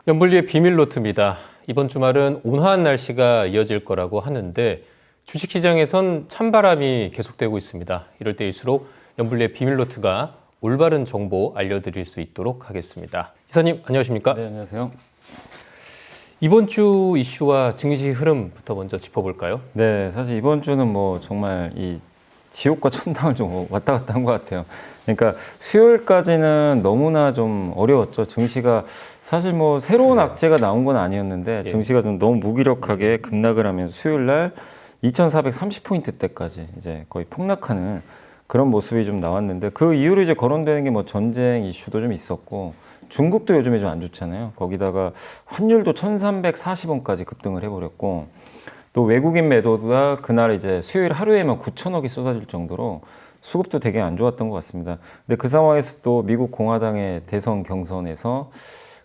연불리의 비밀노트입니다. 이번 주말은 온화한 날씨가 이어질 거라고 하는데 주식시장에선 찬바람이 계속되고 있습니다. 이럴 때일수록 연불리의 비밀노트가 올바른 정보 알려드릴 수 있도록 하겠습니다. 이사님 안녕하십니까? 네, 안녕하세요. 이번 주 이슈와 증시 흐름부터 먼저 짚어볼까요? 네, 사실 이번 주는 뭐 정말 이 지옥과 천당을 좀 왔다 갔다 한 것 같아요. 그러니까 수요일까지는 너무나 좀 어려웠죠. 증시가 사실 뭐 새로운 악재가 나온 건 아니었는데 증시가 좀 너무 무기력하게 급락을 하면서 수요일 날 2430포인트대까지 이제 거의 폭락하는 그런 모습이 좀 나왔는데 그 이후로 이제 거론되는 게 뭐 전쟁 이슈도 좀 있었고 중국도 요즘에 좀 안 좋잖아요. 거기다가 환율도 1340원까지 급등을 해버렸고 또 외국인 매도가 그날 이제 수요일 하루에만 9천억이 쏟아질 정도로 수급도 되게 안 좋았던 것 같습니다. 근데 그 상황에서 또 미국 공화당의 대선 경선에서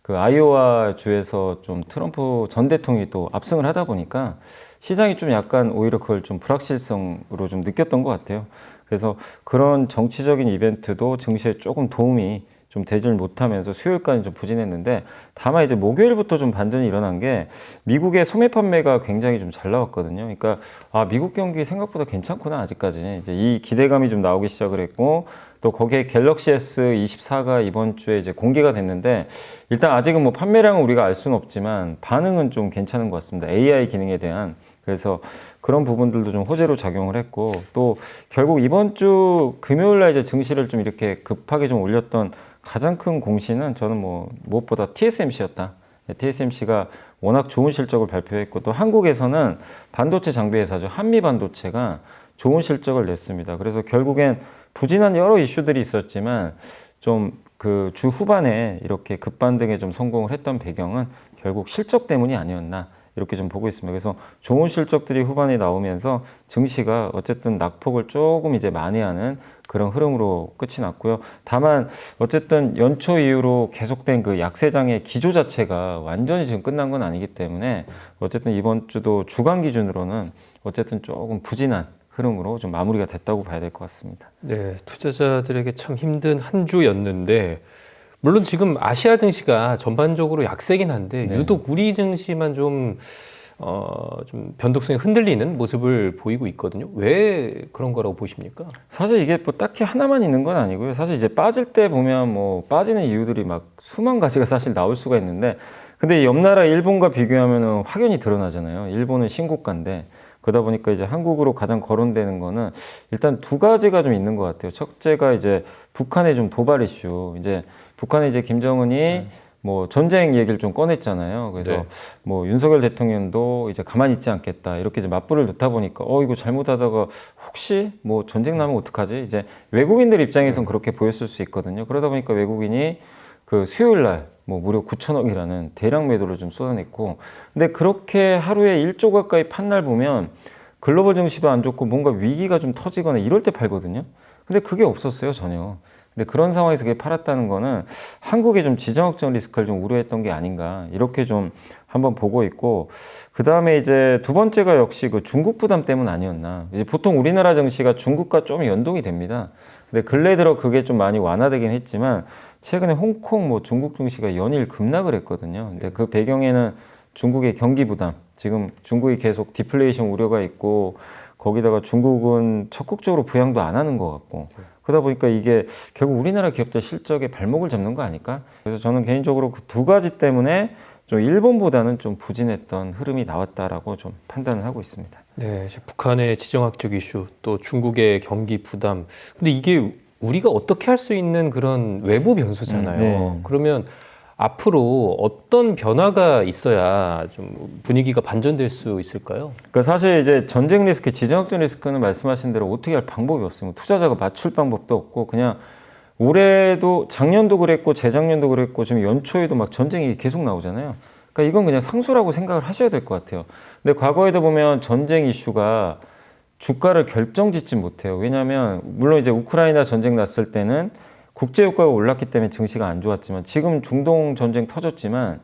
그 아이오와 주에서 좀 트럼프 전 대통령이 또 압승을 하다 보니까 시장이 좀 약간 오히려 그걸 좀 불확실성으로 좀 느꼈던 것 같아요. 그래서 그런 정치적인 이벤트도 증시에 조금 도움이 좀 되질 못하면서 수요일까지 좀 부진했는데 다만 이제 목요일부터 좀 반전이 일어난 게 미국의 소매 판매가 굉장히 좀 잘 나왔거든요. 그러니까 아 미국 경기 생각보다 괜찮구나 아직까지 이제 이 기대감이 좀 나오기 시작을 했고 또 거기에 갤럭시 S24가 이번 주에 이제 공개가 됐는데 일단 아직은 뭐 판매량은 우리가 알 수는 없지만 반응은 좀 괜찮은 것 같습니다. AI 기능에 대한 그래서 그런 부분들도 좀 호재로 작용을 했고 또 결국 이번 주 금요일 날 이제 증시를 좀 이렇게 급하게 좀 올렸던 가장 큰 공시는 저는 뭐 무엇보다 TSMC였다. TSMC가 워낙 좋은 실적을 발표했고 또 한국에서는 반도체 장비 회사죠. 한미반도체가 좋은 실적을 냈습니다. 그래서 결국엔 부진한 여러 이슈들이 있었지만 좀 그 주 후반에 이렇게 급반등에 좀 성공을 했던 배경은 결국 실적 때문이 아니었나 이렇게 좀 보고 있습니다. 그래서 좋은 실적들이 후반에 나오면서 증시가 어쨌든 낙폭을 조금 이제 만회하는 그런 흐름으로 끝이 났고요. 다만 어쨌든 연초 이후로 계속된 그 약세장의 기조 자체가 완전히 지금 끝난 건 아니기 때문에 어쨌든 이번 주도 주간 기준으로는 어쨌든 조금 부진한 흐름으로 좀 마무리가 됐다고 봐야 될 것 같습니다. 네, 투자자들에게 참 힘든 한 주였는데 물론 지금 아시아 증시가 전반적으로 약세긴 한데 네. 유독 우리 증시만 좀 변동성이 흔들리는 모습을 보이고 있거든요. 왜 그런 거라고 보십니까? 사실 이게 뭐 딱히 하나만 있는 건 아니고요. 사실 이제 빠질 때 보면 뭐 빠지는 이유들이 막 수만 가지가 사실 나올 수가 있는데 근데 옆 나라 일본과 비교하면은 확연히 드러나잖아요. 일본은 신고가인데 그러다 보니까 이제 한국으로 가장 거론되는 거는 일단 두 가지가 좀 있는 것 같아요. 첫째가 이제 북한의 좀 도발 이슈. 이제 북한의 이제 김정은이 뭐 전쟁 얘기를 좀 꺼냈잖아요. 그래서 네. 뭐 윤석열 대통령도 이제 가만히 있지 않겠다 이렇게 이제 맞불을 놓다 보니까 이거 잘못하다가 혹시 뭐 전쟁 나면 어떡하지? 이제 외국인들 입장에선 그렇게 보였을 수 있거든요. 그러다 보니까 외국인이 그 수요일 날 뭐 무려 9천억이라는 대량 매도를 좀 쏟아냈고 근데 그렇게 하루에 1조 가까이 판 날 보면 글로벌 증시도 안 좋고 뭔가 위기가 좀 터지거나 이럴 때 팔거든요. 근데 그게 없었어요, 전혀. 근데 그런 상황에서 그게 팔았다는 거는 한국의 좀 지정학적 리스크를 좀 우려했던 게 아닌가 이렇게 좀 한번 보고 있고 그 다음에 이제 두 번째가 역시 그 중국 부담 때문 아니었나. 이제 보통 우리나라 증시가 중국과 좀 연동이 됩니다. 근데 근래 들어 그게 좀 많이 완화되긴 했지만 최근에 홍콩 뭐 중국 증시가 연일 급락을 했거든요. 근데 그 배경에는 중국의 경기 부담, 지금 중국이 계속 디플레이션 우려가 있고 거기다가 중국은 적극적으로 부양도 안 하는 것 같고 그러다 보니까 이게 결국 우리나라 기업들 실적에 발목을 잡는 거 아닐까? 그래서 저는 개인적으로 그 두 가지 때문에 좀 일본보다는 좀 부진했던 흐름이 나왔다라고 좀 판단을 하고 있습니다. 네, 북한의 지정학적 이슈, 또 중국의 경기 부담. 근데 이게 우리가 어떻게 할 수 있는 그런 외부 변수잖아요. 네. 그러면 앞으로 어떤 변화가 있어야 좀 분위기가 반전될 수 있을까요? 그러니까 사실 이제 전쟁 리스크, 지정학적 리스크는 말씀하신 대로 어떻게 할 방법이 없습니다. 투자자가 맞출 방법도 없고 그냥 올해도 작년도 그랬고 재작년도 그랬고 지금 연초에도 막 전쟁이 계속 나오잖아요. 그러니까 이건 그냥 상수라고 생각을 하셔야 될 것 같아요. 근데 과거에도 보면 전쟁 이슈가 주가를 결정짓지 못해요. 왜냐하면 물론 이제 우크라이나 전쟁 났을 때는 국제 유가가 올랐기 때문에 증시가 안 좋았지만 지금 중동 전쟁 터졌지만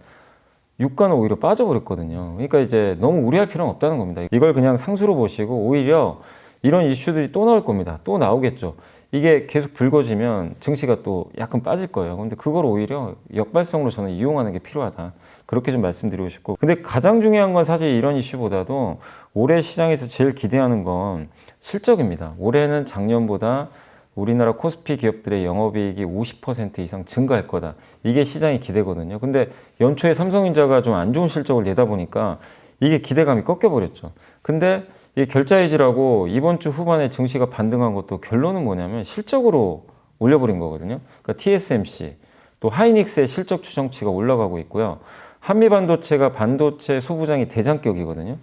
유가는 오히려 빠져버렸거든요. 그러니까 이제 너무 우려할 필요는 없다는 겁니다. 이걸 그냥 상수로 보시고 오히려 이런 이슈들이 또 나올 겁니다. 또 나오겠죠. 이게 계속 불거지면 증시가 또 약간 빠질 거예요. 근데 그걸 오히려 역발성으로 저는 이용하는 게 필요하다. 그렇게 좀 말씀드리고 싶고, 근데 가장 중요한 건 사실 이런 이슈보다도 올해 시장에서 제일 기대하는 건 실적입니다. 올해는 작년보다 우리나라 코스피 기업들의 영업이익이 50% 이상 증가할 거다. 이게 시장의 기대거든요. 근데 연초에 삼성전자가 좀 안 좋은 실적을 내다 보니까 이게 기대감이 꺾여버렸죠. 근데 이 결자해지라고 이번 주 후반에 증시가 반등한 것도 결론은 뭐냐면 실적으로 올려버린 거거든요. 그러니까 TSMC, 또 하이닉스의 실적 추정치가 올라가고 있고요. 한미반도체가 반도체 소부장이 대장격이거든요.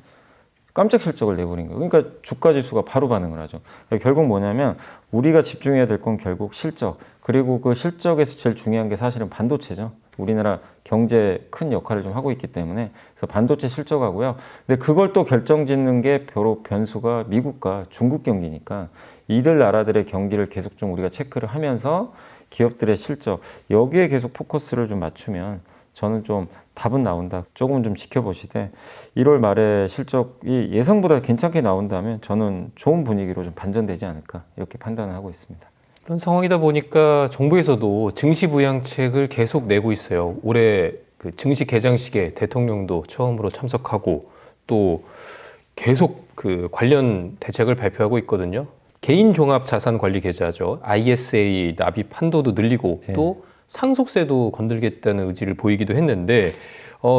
깜짝 실적을 내버린 거예요. 그러니까 주가 지수가 바로 반응을 하죠. 그러니까 결국 뭐냐면 우리가 집중해야 될 건 결국 실적. 그리고 그 실적에서 제일 중요한 게 사실은 반도체죠. 우리나라 경제에 큰 역할을 좀 하고 있기 때문에 그래서 반도체 실적하고요. 근데 그걸 또 결정짓는 게 바로 변수가 미국과 중국 경기니까 이들 나라들의 경기를 계속 좀 우리가 체크를 하면서 기업들의 실적 여기에 계속 포커스를 좀 맞추면 저는 좀 답은 나온다. 조금 좀 지켜보시되 1월 말에 실적이 예상보다 괜찮게 나온다면 저는 좋은 분위기로 좀 반전되지 않을까 이렇게 판단을 하고 있습니다. 그런 상황이다 보니까 정부에서도 증시 부양책을 계속 내고 있어요. 올해 그 증시 개장식에 대통령도 처음으로 참석하고 또 계속 그 관련 대책을 발표하고 있거든요. 개인 종합 자산 관리 계좌죠. ISA 납입 한도도 늘리고 또 상속세도 건들겠다는 의지를 보이기도 했는데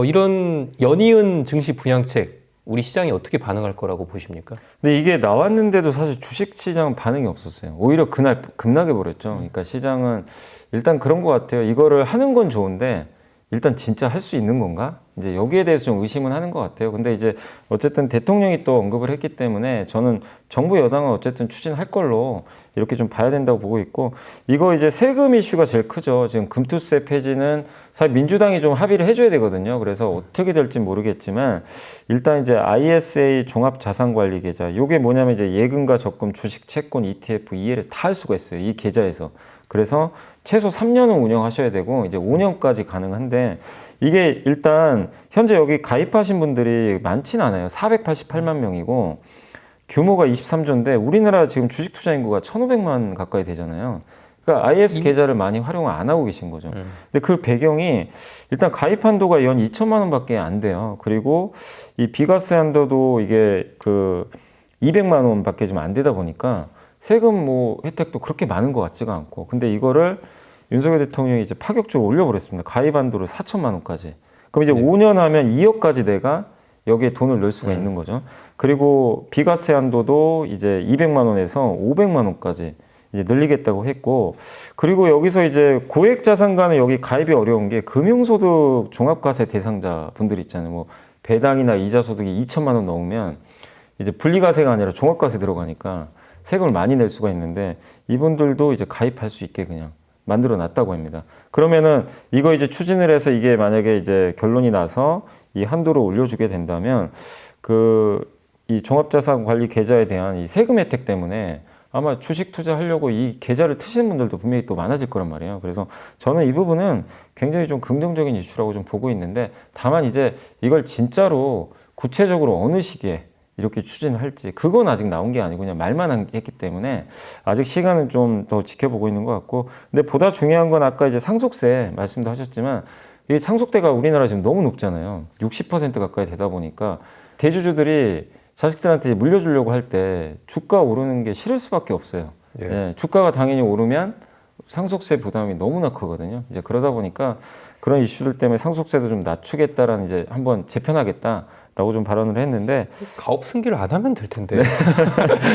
이런 연이은 증시 부양책 우리 시장이 어떻게 반응할 거라고 보십니까? 근데 이게 나왔는데도 사실 주식시장은 반응이 없었어요. 오히려 그날 급락해 버렸죠. 그러니까 시장은 일단 그런 것 같아요. 이거를 하는 건 좋은데 일단 진짜 할 수 있는 건가? 이제 여기에 대해서 좀 의심은 하는 것 같아요. 근데 이제 어쨌든 대통령이 또 언급을 했기 때문에 저는 정부 여당은 어쨌든 추진할 걸로 이렇게 좀 봐야 된다고 보고 있고, 이거 이제 세금 이슈가 제일 크죠. 지금 금투세 폐지는 사실 민주당이 좀 합의를 해줘야 되거든요. 그래서 어떻게 될지 모르겠지만 일단 이제 ISA 종합자산관리계좌, 요게 뭐냐면 이제 예금과 적금, 주식, 채권, ETF, ELS 다 할 수가 있어요. 이 계좌에서. 그래서 최소 3년은 운영하셔야 되고 이제 5년까지 가능한데, 이게 일단 현재 여기 가입하신 분들이 많진 않아요. 488만 명이고 규모가 23조인데 우리나라 지금 주식 투자 인구가 1,500만 가까이 되잖아요. 그러니까 IS 계좌를 많이 활용을 안 하고 계신 거죠. 근데 그 배경이 일단 가입 한도가 연 2천만 원밖에 안 돼요. 그리고 이 비과세 한도도 이게 그 200만 원밖에 좀 안 되다 보니까 세금 뭐 혜택도 그렇게 많은 것 같지가 않고, 근데 이거를 윤석열 대통령이 이제 파격적으로 올려버렸습니다. 가입 한도를 4천만 원까지. 그럼 이제 5년 하면 2억까지 내가 여기에 돈을 넣을 수가 있는 거죠. 그리고 비과세 한도도 이제 200만 원에서 500만 원까지 이제 늘리겠다고 했고, 그리고 여기서 이제 고액 자산가는 여기 가입이 어려운 게 금융소득 종합과세 대상자 분들 있잖아요. 뭐 배당이나 이자 소득이 2천만 원 넘으면 이제 분리과세가 아니라 종합과세 들어가니까 세금을 많이 낼 수가 있는데 이분들도 이제 가입할 수 있게 그냥 만들어 놨다고 합니다. 그러면은 이거 이제 추진을 해서 이게 만약에 이제 결론이 나서 이 한도를 올려주게 된다면 이 종합자산 관리 계좌에 대한 이 세금 혜택 때문에 아마 주식 투자하려고 이 계좌를 트시는 분들도 분명히 또 많아질 거란 말이에요. 그래서 저는 이 부분은 굉장히 좀 긍정적인 이슈라고 좀 보고 있는데, 다만 이제 이걸 진짜로 구체적으로 어느 시기에 이렇게 추진할지 그건 아직 나온 게 아니고 그냥 말만 했기 때문에 아직 시간은 좀 더 지켜보고 있는 것 같고, 근데 보다 중요한 건 아까 이제 상속세 말씀도 하셨지만 이 상속세가 우리나라 지금 너무 높잖아요. 60% 가까이 되다 보니까 대주주들이 자식들한테 물려주려고 할 때 주가 오르는 게 싫을 수밖에 없어요. 예, 주가가 당연히 오르면 상속세 부담이 너무나 크거든요. 이제 그러다 보니까 그런 이슈들 때문에 상속세도 좀 낮추겠다라는 이제 한번 재편하겠다라고 좀 발언을 했는데, 가업 승계를 안 하면 될 텐데.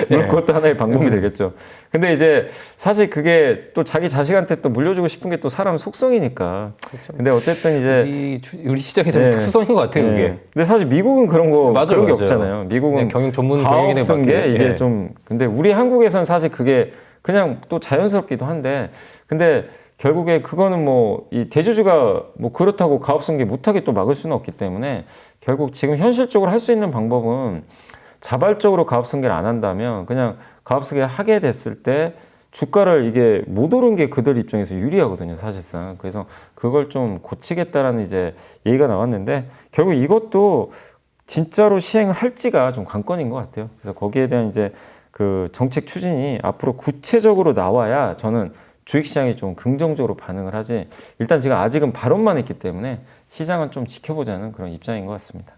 물론 그것도 하나의 방법이 되겠죠. 근데 이제 사실 그게 또 자기 자식한테 또 물려주고 싶은 게 또 사람 속성이니까. 그렇죠. 근데 어쨌든 이제 우리 시장의 좀 특수성인 것 같아요, 그게. 근데 사실 미국은 그런 거 맞아요, 그런 게 맞아요. 없잖아요. 미국은 경영 전문 가업 경영인에 승계 맡기는, 이게 좀, 근데 우리 한국에서는 사실 그게 그냥 또 자연스럽기도 한데, 근데 결국에 그거는 뭐 이 대주주가 뭐 그렇다고 가업 승계 못하게 또 막을 수는 없기 때문에 결국 지금 현실적으로 할 수 있는 방법은 자발적으로 가업 승계를 안 한다면 그냥 가업 승계 하게 됐을 때 주가를 이게 못 오른 게 그들 입장에서 유리하거든요, 사실상. 그래서 그걸 좀 고치겠다라는 이제 얘기가 나왔는데, 결국 이것도 진짜로 시행을 할지가 좀 관건인 것 같아요. 그래서 거기에 대한 이제 그 정책 추진이 앞으로 구체적으로 나와야 저는 주식시장이 좀 긍정적으로 반응을 하지, 일단 지금 아직은 발언만 했기 때문에 시장은 좀 지켜보자는 그런 입장인 것 같습니다.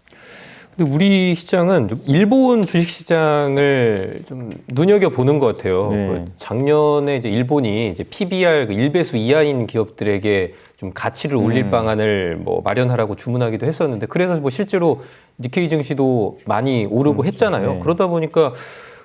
근데 우리 시장은 좀 일본 주식 시장을 좀 눈여겨 보는 것 같아요. 네. 작년에 이제 일본이 이제 PBR 그 1배수 이하인 기업들에게 좀 가치를 올릴 방안을 뭐 마련하라고 주문하기도 했었는데, 그래서 뭐 실제로 니케이 증시도 많이 오르고 했잖아요. 네. 그러다 보니까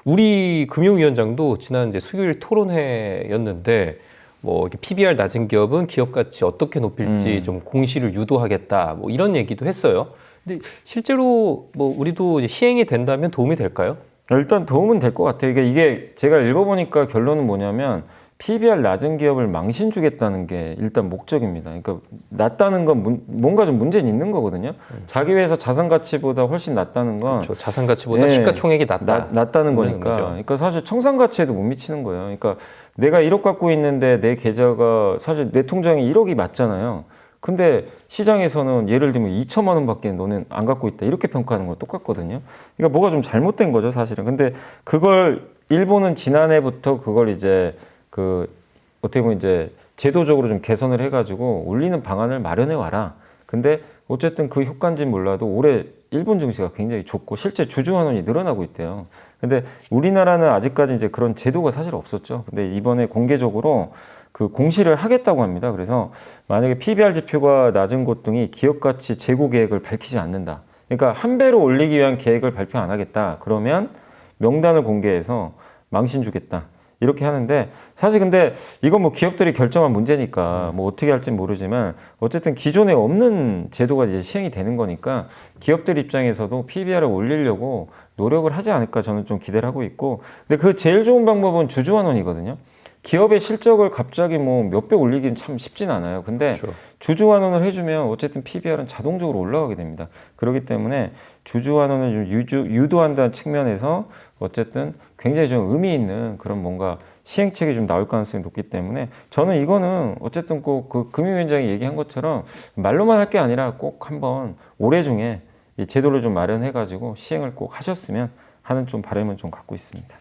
우리 금융위원장도 지난 이제 수요일 토론회였는데, 뭐 이렇게 PBR 낮은 기업은 기업 가치 어떻게 높일지 좀 공시를 유도하겠다, 뭐 이런 얘기도 했어요. 근데 실제로 뭐 우리도 이제 시행이 된다면 도움이 될까요? 일단 도움은 될 것 같아요. 이게 제가 읽어보니까 결론은 뭐냐면 PBR 낮은 기업을 망신 주겠다는 게 일단 목적입니다. 그러니까 낮다는 건 뭔가 좀 문제는 있는 거거든요. 자기 회사 자산 가치보다 훨씬 낮다는 건 그렇죠. 자산 가치보다 네, 시가총액이 낮다. 낮다는 그런 거니까. 거죠. 그러니까 사실 청산 가치에도 못 미치는 거예요. 그러니까 내가 1억 갖고 있는데 내 계좌가 사실 내 통장에 1억이 맞잖아요. 근데 시장에서는 예를 들면 2천만 원밖에 너는 안 갖고 있다, 이렇게 평가하는 거 똑같거든요. 그러니까 뭐가 좀 잘못된 거죠, 사실은. 근데 그걸 일본은 지난해부터 그걸 이제 그 어떻게 보면 이제 제도적으로 좀 개선을 해가지고 올리는 방안을 마련해 와라. 근데 어쨌든 그 효과인지 몰라도 올해 일본 증시가 굉장히 좋고 실제 주주 환원이 늘어나고 있대요. 근데 우리나라는 아직까지 이제 그런 제도가 사실 없었죠. 근데 이번에 공개적으로 그 공시를 하겠다고 합니다. 그래서 만약에 PBR 지표가 낮은 곳 등이 기업 가치 재고 계획을 밝히지 않는다. 그러니까 한 배로 올리기 위한 계획을 발표 안 하겠다. 그러면 명단을 공개해서 망신 주겠다, 이렇게 하는데, 사실 근데 이건 뭐 기업들이 결정한 문제니까 뭐 어떻게 할지 모르지만 어쨌든 기존에 없는 제도가 이제 시행이 되는 거니까 기업들 입장에서도 PBR을 올리려고 노력을 하지 않을까 저는 좀 기대를 하고 있고, 근데 그 제일 좋은 방법은 주주 환원이거든요. 기업의 실적을 갑자기 뭐 몇 배 올리긴 참 쉽진 않아요. 근데 그렇죠. 주주 환원을 해주면 어쨌든 PBR은 자동적으로 올라가게 됩니다. 그렇기 때문에 주주 환원을 좀 유도한다는 측면에서 어쨌든 굉장히 좀 의미 있는 그런 뭔가 시행책이 좀 나올 가능성이 높기 때문에 저는 이거는 어쨌든 꼭 그 금융위원장이 얘기한 것처럼 말로만 할 게 아니라 꼭 한번 올해 중에 이 제도를 좀 마련해가지고 시행을 꼭 하셨으면 하는 좀 바람은 좀 갖고 있습니다.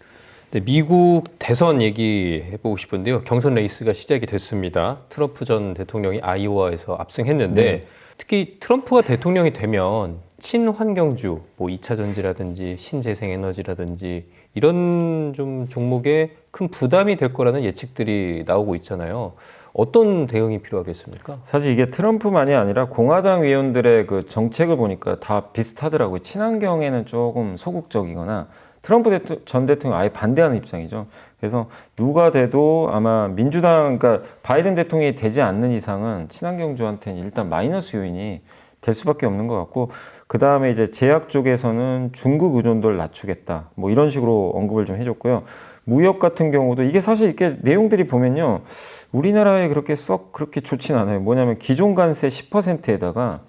네, 미국 대선 얘기해보고 싶은데요. 경선 레이스가 시작이 됐습니다. 트럼프 전 대통령이 아이오와에서 압승했는데, 네. 특히 트럼프가 대통령이 되면 친환경주, 뭐 2차 전지라든지 신재생에너지라든지 이런 좀 종목에 큰 부담이 될 거라는 예측들이 나오고 있잖아요. 어떤 대응이 필요하겠습니까? 사실 이게 트럼프만이 아니라 공화당 의원들의 그 정책을 보니까 다 비슷하더라고요. 친환경에는 조금 소극적이거나 트럼프 전 대통령 아예 반대하는 입장이죠. 그래서 누가 돼도 아마 민주당, 그러니까 바이든 대통령이 되지 않는 이상은 친환경주한테는 일단 마이너스 요인이 될 수밖에 없는 것 같고, 그 다음에 이제 제약 쪽에서는 중국 의존도를 낮추겠다, 뭐 이런 식으로 언급을 좀 해줬고요. 무역 같은 경우도 이게 사실 이렇게 내용들이 보면요, 우리나라에 그렇게 썩 그렇게 좋진 않아요. 뭐냐면 기존 관세 10%에다가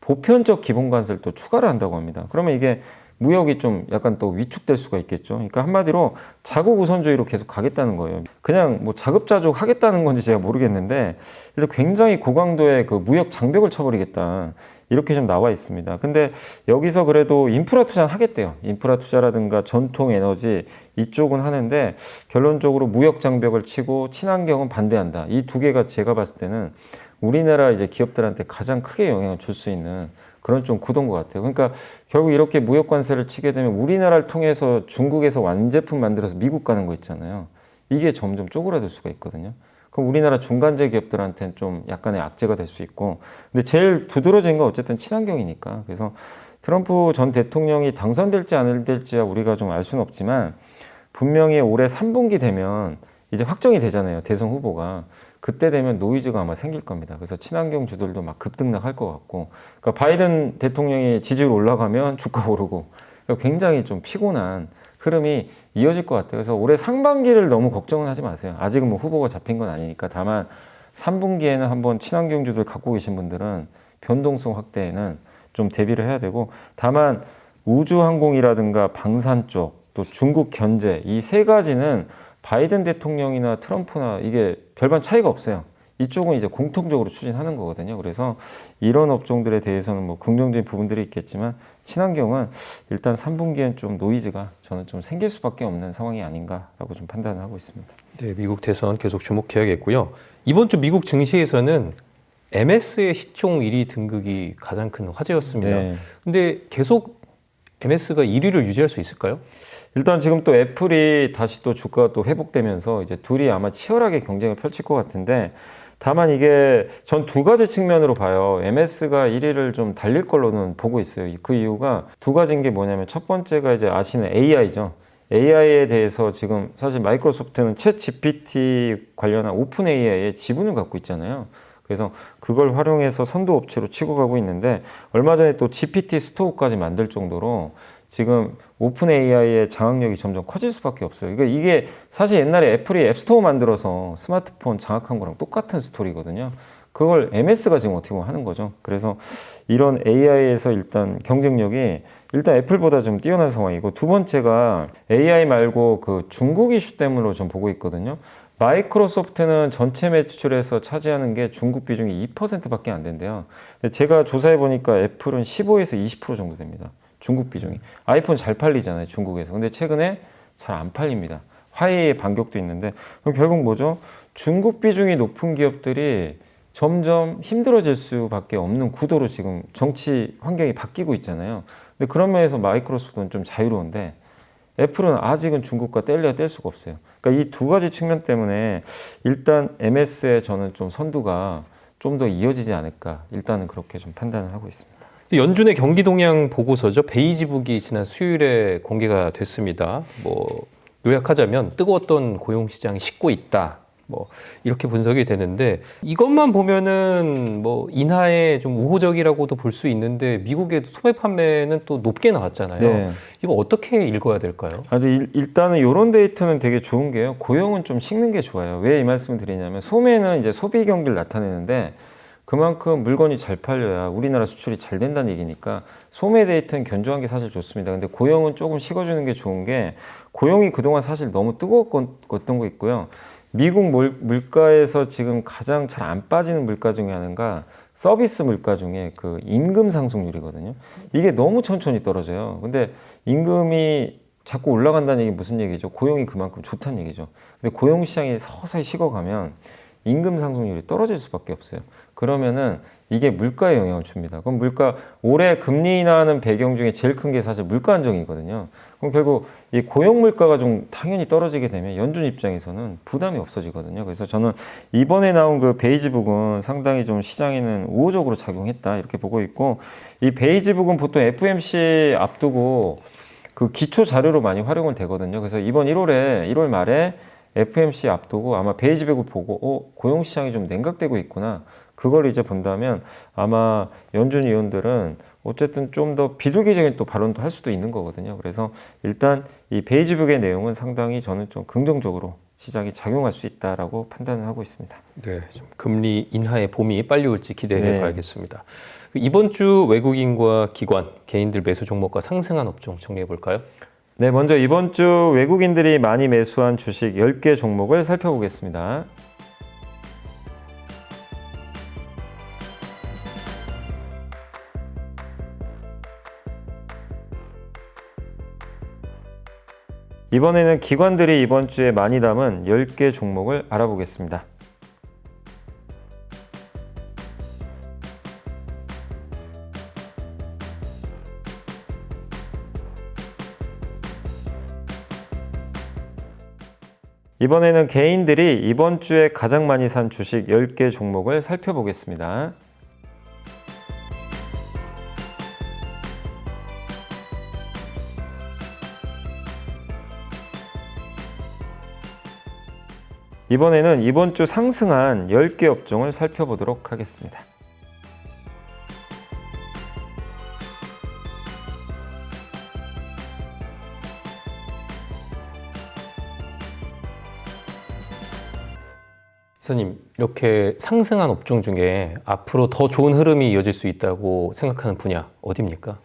보편적 기본 관세를 또 추가를 한다고 합니다. 그러면 이게 무역이 좀 약간 또 위축될 수가 있겠죠. 그러니까 한마디로 자국 우선주의로 계속 가겠다는 거예요. 그냥 뭐 자급자족 하겠다는 건지 제가 모르겠는데, 그래서 굉장히 고강도의 그 무역 장벽을 쳐버리겠다, 이렇게 좀 나와 있습니다. 근데 여기서 그래도 인프라 투자는 하겠대요. 인프라 투자라든가 전통 에너지 이쪽은 하는데, 결론적으로 무역 장벽을 치고 친환경은 반대한다. 이 두 개가 제가 봤을 때는 우리나라 이제 기업들한테 가장 크게 영향을 줄 수 있는 그런 좀 구도인 것 같아요. 그러니까 결국 이렇게 무역 관세를 치게 되면 우리나라를 통해서 중국에서 완제품 만들어서 미국 가는 거 있잖아요. 이게 점점 쪼그라들 수가 있거든요. 그럼 우리나라 중간재 기업들한테는 좀 약간의 악재가 될 수 있고, 근데 제일 두드러진 건 어쨌든 친환경이니까. 그래서 트럼프 전 대통령이 당선될지 안 될지야 우리가 좀 알 수는 없지만, 분명히 올해 3분기 되면 이제 확정이 되잖아요, 대선 후보가. 그때 되면 노이즈가 아마 생길 겁니다. 그래서 친환경 주들도 막 급등락할 것 같고, 그러니까 바이든 대통령이 지지율 올라가면 주가 오르고, 그러니까 굉장히 좀 피곤한 흐름이 이어질 것 같아요. 그래서 올해 상반기를 너무 걱정은 하지 마세요. 아직은 뭐 후보가 잡힌 건 아니니까. 다만 3분기에는 한번 친환경주들 갖고 계신 분들은 변동성 확대에는 좀 대비를 해야 되고, 다만 우주항공이라든가 방산 쪽, 또 중국 견제, 이 세 가지는 바이든 대통령이나 트럼프나 이게 별반 차이가 없어요. 이쪽은 이제 공통적으로 추진하는 거거든요. 그래서 이런 업종들에 대해서는 뭐 긍정적인 부분들이 있겠지만, 친환경은 일단 3분기엔 좀 노이즈가 저는 좀 생길 수밖에 없는 상황이 아닌가라고 좀 판단을 하고 있습니다. 네, 미국 대선 계속 주목해야겠고요. 이번 주 미국 증시에서는 MS의 시총 1위 등극이 가장 큰 화제였습니다. 네. 근데 계속 MS가 1위를 유지할 수 있을까요? 일단 지금 또 애플이 다시 또 주가가 또 회복되면서 이제 둘이 아마 치열하게 경쟁을 펼칠 것 같은데, 다만 이게 전 두 가지 측면으로 봐요. MS가 1위를 좀 달릴 걸로는 보고 있어요. 그 이유가 두 가지인 게 뭐냐면, 첫 번째가 이제 아시는 AI죠. AI에 대해서 지금 사실 마이크로소프트는 챗 GPT 관련한 오픈 AI의 지분을 갖고 있잖아요. 그래서 그걸 활용해서 선도 업체로 치고 가고 있는데, 얼마 전에 또 GPT 스토어까지 만들 정도로 지금 오픈 AI의 장악력이 점점 커질 수밖에 없어요. 그러니까 이게 사실 옛날에 애플이 앱스토어 만들어서 스마트폰 장악한 거랑 똑같은 스토리거든요. 그걸 MS가 지금 어떻게 보면 하는 거죠. 그래서 이런 AI에서 일단 경쟁력이 일단 애플보다 좀 뛰어난 상황이고, 두 번째가 AI 말고 그 중국 이슈 때문으로 좀 보고 있거든요. 마이크로소프트는 전체 매출에서 차지하는 게 중국 비중이 2%밖에 안 된대요. 근데 제가 조사해 보니까 애플은 15에서 20% 정도 됩니다. 중국 비중이. 아이폰 잘 팔리잖아요, 중국에서. 근데 최근에 잘 안 팔립니다. 화해의 반격도 있는데, 그럼 결국 뭐죠? 중국 비중이 높은 기업들이 점점 힘들어질 수밖에 없는 구도로 지금 정치 환경이 바뀌고 있잖아요. 근데 그런 면에서 마이크로소프트는 좀 자유로운데, 애플은 아직은 중국과 뗄래야 뗄 수가 없어요. 그러니까 이 두 가지 측면 때문에 일단 MS의 저는 좀 선두가 좀 더 이어지지 않을까, 일단은 그렇게 좀 판단을 하고 있습니다. 연준의 경기 동향 보고서죠. 베이지북이 지난 수요일에 공개가 됐습니다. 뭐 요약하자면 뜨거웠던 고용 시장이 식고 있다. 뭐 이렇게 분석이 되는데, 이것만 보면은 뭐 인하에 좀 우호적이라고도 볼 수 있는데, 미국의 소매 판매는 또 높게 나왔잖아요. 네. 이거 어떻게 읽어야 될까요? 근데 일단은 이런 데이터는 되게 좋은 게요. 고용은 좀 식는 게 좋아요. 왜 이 말씀을 드리냐면, 소매는 이제 소비 경기를 나타내는데 그만큼 물건이 잘 팔려야 우리나라 수출이 잘 된다는 얘기니까 소매 데이터는 견조한 게 사실 좋습니다. 근데 고용은 조금 식어주는 게 좋은 게, 고용이 그동안 사실 너무 뜨거웠던 거 있고요. 미국 물가에서 지금 가장 잘 안 빠지는 물가 중에 하나가 서비스 물가 중에 그 임금 상승률이거든요. 이게 너무 천천히 떨어져요. 근데 임금이 자꾸 올라간다는 얘기 무슨 얘기죠? 고용이 그만큼 좋다는 얘기죠. 근데 고용 시장이 서서히 식어가면 임금 상승률이 떨어질 수밖에 없어요. 그러면은 이게 물가에 영향을 줍니다. 그럼 올해 금리 인하하는 배경 중에 제일 큰 게 사실 물가 안정이거든요. 그럼 결국 이 고용 물가가 좀 당연히 떨어지게 되면 연준 입장에서는 부담이 없어지거든요. 그래서 저는 이번에 나온 그 베이지북은 상당히 좀 시장에는 우호적으로 작용했다, 이렇게 보고 있고, 이 베이지북은 보통 FOMC 앞두고 그 기초 자료로 많이 활용을 되거든요. 그래서 이번 1월 말에 FOMC 앞두고 아마 베이지북을 보고 고용 시장이 좀 냉각되고 있구나, 그걸 이제 본다면 아마 연준 위원들은 어쨌든 좀 더 비둘기적인 또 발언도 할 수도 있는 거거든요. 그래서 일단 이 베이지북의 내용은 상당히 저는 좀 긍정적으로 시장이 작용할 수 있다라고 판단을 하고 있습니다. 네, 좀 금리 인하의 봄이 빨리 올지 기대해 네. 봐야겠습니다. 이번 주 외국인과 기관, 개인들 매수 종목과 상승한 업종 정리해 볼까요? 네, 먼저 이번 주 외국인들이 많이 매수한 주식 10개 종목을 살펴보겠습니다. 이번에는 기관들이 이번 주에 많이 담은 10개 종목을 알아보겠습니다. 이번에는 개인들이 이번 주에 가장 많이 산 주식 10개 종목을 살펴보겠습니다. 이번에는 이번 주 상승한 10개 업종을 살펴보도록 하겠습니다. 이사님, 이렇게 상승한 업종 중에 앞으로 더 좋은 흐름이 이어질 수 있다고 생각하는 분야 어디입니까?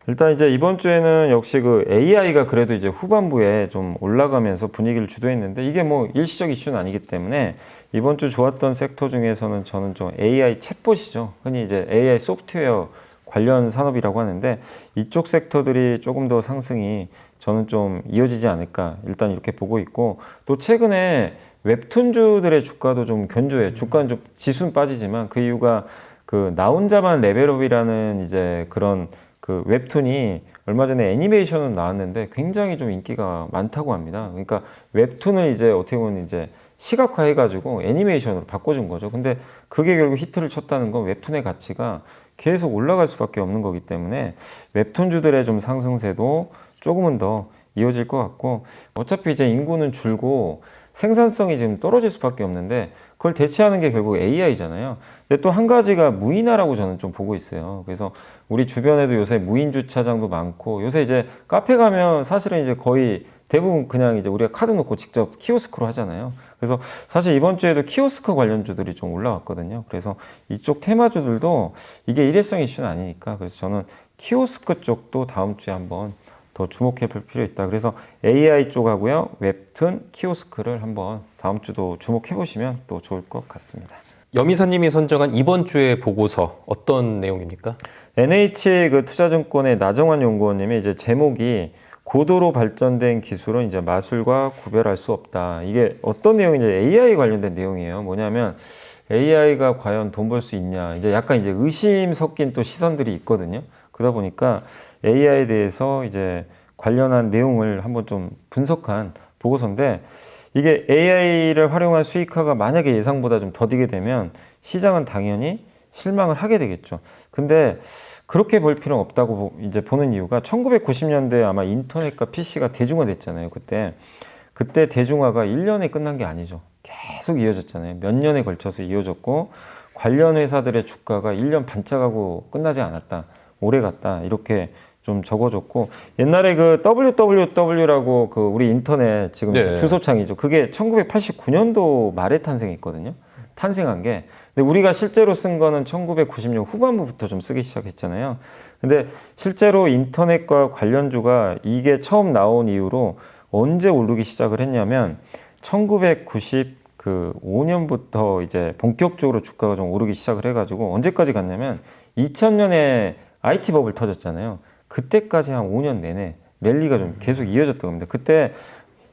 일단 이제 이번 주에는 역시 그 AI가 그래도 이제 후반부에 좀 올라가면서 분위기를 주도했는데, 이게 뭐 일시적 이슈는 아니기 때문에 이번 주 좋았던 섹터 중에서는 저는 좀 AI 챗봇이죠. 흔히 이제 AI 소프트웨어 관련 산업이라고 하는데, 이쪽 섹터들이 조금 더 상승이 저는 좀 이어지지 않을까, 일단 이렇게 보고 있고, 또 최근에 웹툰주들의 주가도 좀 견조해. 주가는 좀 지수는 빠지지만 그 이유가 그 나 혼자만 레벨업이라는 이제 그런 그 웹툰이 얼마 전에 애니메이션은 나왔는데 굉장히 좀 인기가 많다고 합니다. 그러니까 웹툰을 이제 어떻게 보면 이제 시각화 해가지고 애니메이션으로 바꿔준 거죠. 근데 그게 결국 히트를 쳤다는 건 웹툰의 가치가 계속 올라갈 수밖에 없는 거기 때문에 웹툰주들의 좀 상승세도 조금은 더 이어질 것 같고, 어차피 이제 인구는 줄고 생산성이 지금 떨어질 수밖에 없는데 그걸 대체하는 게 결국 AI잖아요. 근데 또 한 가지가 무인화라고 저는 좀 보고 있어요. 그래서 우리 주변에도 요새 무인 주차장도 많고, 요새 이제 카페 가면 사실은 이제 거의 대부분 그냥 이제 우리가 카드 놓고 직접 키오스크로 하잖아요. 그래서 사실 이번 주에도 키오스크 관련주들이 좀 올라왔거든요. 그래서 이쪽 테마주들도 이게 일회성 이슈는 아니니까, 그래서 저는 키오스크 쪽도 다음 주에 한번 더 주목해 볼 필요 있다. 그래서 AI 쪽하고요, 웹툰, 키오스크를 한번 다음 주도 주목해 보시면 또 좋을 것 같습니다. 염 이사님이 선정한 이번 주의 보고서 어떤 내용입니까? NH 그 투자증권의 나정환 연구원님이 이제 제목이 고도로 발전된 기술은 이제 마술과 구별할 수 없다. 이게 어떤 내용인지 AI 관련된 내용이에요. 뭐냐면 AI가 과연 돈 벌 수 있냐. 이제 약간 이제 의심 섞인 또 시선들이 있거든요. 그러다 보니까 AI에 대해서 이제 관련한 내용을 한번 좀 분석한 보고서인데, 이게 AI를 활용한 수익화가 만약에 예상보다 좀 더디게 되면 시장은 당연히 실망을 하게 되겠죠. 근데 그렇게 볼 필요는 없다고 이제 보는 이유가 1990년대에 아마 인터넷과 PC가 대중화됐잖아요. 그때 대중화가 1년에 끝난 게 아니죠. 계속 이어졌잖아요. 몇 년에 걸쳐서 이어졌고, 관련 회사들의 주가가 1년 반짝하고 끝나지 않았다. 오래 갔다. 이렇게 좀 적어줬고, 옛날에 그 www라고 그 우리 인터넷 지금 이제 네. 주소창이죠. 그게 1989년도 말에 탄생했거든요. 탄생한 게. 근데 우리가 실제로 쓴 거는 1990년 후반부부터 좀 쓰기 시작했잖아요. 근데 실제로 인터넷과 관련주가 이게 처음 나온 이후로 언제 오르기 시작을 했냐면 1995년부터 이제 본격적으로 주가가 좀 오르기 시작을 해가지고 언제까지 갔냐면 2000년에 IT 버블 터졌잖아요. 그때까지 한 5년 내내 랠리가 좀 계속 이어졌던 겁니다. 그때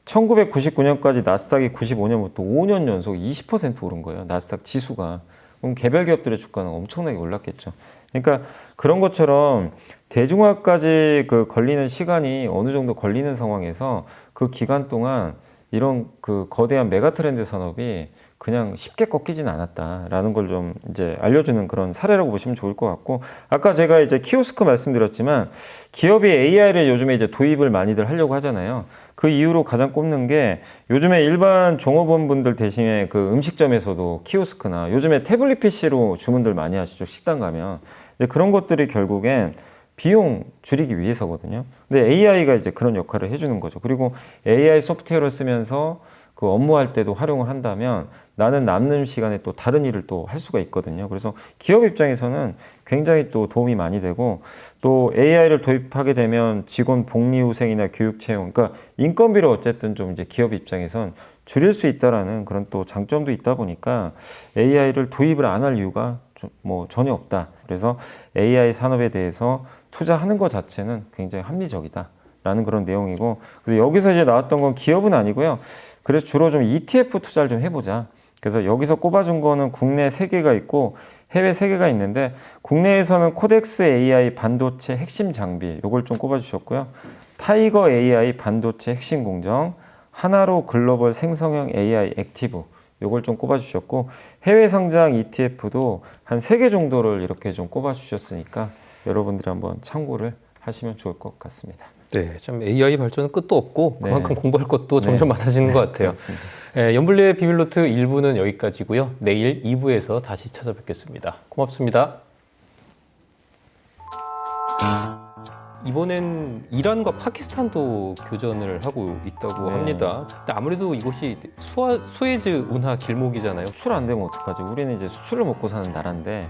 1999년까지 나스닥이 95년부터 5년 연속 20% 오른 거예요. 나스닥 지수가. 그럼 개별 기업들의 주가는 엄청나게 올랐겠죠. 그러니까 그런 것처럼 대중화까지 그 걸리는 시간이 어느 정도 걸리는 상황에서 그 기간 동안 이런 그 거대한 메가 트렌드 산업이 그냥 쉽게 꺾이진 않았다라는 걸 좀 이제 알려주는 그런 사례라고 보시면 좋을 것 같고, 아까 제가 이제 키오스크 말씀드렸지만 기업이 AI를 요즘에 이제 도입을 많이들 하려고 하잖아요. 그 이유로 가장 꼽는 게 요즘에 일반 종업원분들 대신에 그 음식점에서도 키오스크나 요즘에 태블릿 PC로 주문들 많이 하시죠. 식당 가면. 근데 그런 것들이 결국엔 비용 줄이기 위해서거든요. 근데 AI가 이제 그런 역할을 해주는 거죠. 그리고 AI 소프트웨어를 쓰면서 그 업무할 때도 활용을 한다면 나는 남는 시간에 또 다른 일을 또 할 수가 있거든요. 그래서 기업 입장에서는 굉장히 또 도움이 많이 되고, 또 AI를 도입하게 되면 직원 복리후생이나 교육 채용, 그러니까 인건비를 어쨌든 좀 이제 기업 입장에선 줄일 수 있다라는 그런 또 장점도 있다 보니까 AI를 도입을 안 할 이유가 뭐 전혀 없다. 그래서 AI 산업에 대해서 투자하는 것 자체는 굉장히 합리적이다라는 그런 내용이고, 그래서 여기서 이제 나왔던 건 기업은 아니고요. 그래서 주로 좀 ETF 투자를 좀 해보자. 그래서 여기서 꼽아준 거는 국내 3개가 있고 해외 3개가 있는데, 국내에서는 코덱스 AI 반도체 핵심 장비 요걸 좀 꼽아주셨고요. 타이거 AI 반도체 핵심 공정, 하나로 글로벌 생성형 AI 액티브 요걸 좀 꼽아주셨고, 해외 상장 ETF도 한 3개 정도를 이렇게 좀 꼽아주셨으니까 여러분들이 한번 참고를 하시면 좋을 것 같습니다. 네, 좀 AI 발전은 끝도 없고 네. 그만큼 공부할 것도 점점 많아지는 것 같아요. 그렇습니다. 네, 연불리의 비밀노트 1부는 여기까지고요. 내일 2부에서 다시 찾아뵙겠습니다. 고맙습니다. 이번엔 이란과 파키스탄도 교전을 하고 있다고 네. 합니다. 근데 아무래도 이곳이 수에즈 운하 길목이잖아요. 수출 안 되면 어떡하지? 우리는 이제 수출을 먹고 사는 나라인데